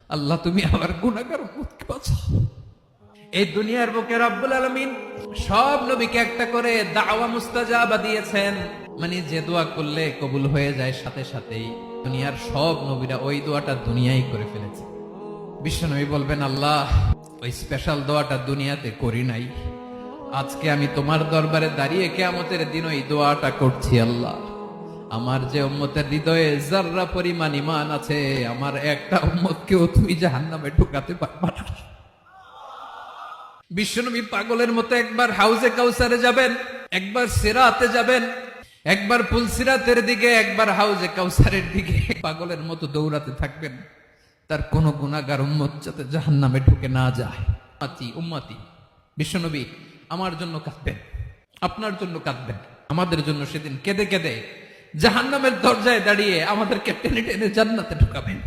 আল্লাহ তুমি আমার গুনাহগার উম্মতকে বাঁচাও। এই দুনিয়ার বুকে রব্বুল আলামিন সব নবীকে একটা করে দাওয়া মুস্তাজাবা দিয়েছেন, মানে যে দোয়া করলে কবুল হয়ে যায় সাথে সাথেই। দুনিয়ার সব নবীরা ওই দোয়াটা দুনিয়ায় করে ফেলেছে। বিশ্বনবী বলবেন, আল্লাহ ওই স্পেশাল দোয়াটা দুনিয়াতে করি নাই, আজকে আমি তোমার দরবারে দাঁড়িয়ে কিয়ামতের দিন ওই দোয়াটা করছি। আল্লাহ আমার যে উম্মতের হৃদয়ে যাররা পরিমাণ ঈমান আছে, আমার একটা উম্মতকেও তুমি জাহান্নামে ঢুকাতে পারবা না। বিশ্বনবী পাগলের মতো একবার হাউজে কাউসারে যাবেন, একবার সিরাতে যাবেন, একবার পুলসিরাতের দিকে, একবার হাউজে কাউসারের দিকে, পাগলের মতো দৌড়াতে থাকবেন। তার কোন গুনাহগার উম্মত যাতে জাহান্নামে ঢুকে না যায়। উম্মতি বিশ্বনবী আমার জন্য কাঁদবেন, আপনার জন্য কাঁদবেন, আমাদের জন্য সেদিন কেঁদে কেঁদে জাহান্নামের দরজায় দাঁড়িয়ে আমাদেরকে টেনে টেনে জান্নাতে ঢুকাবেন।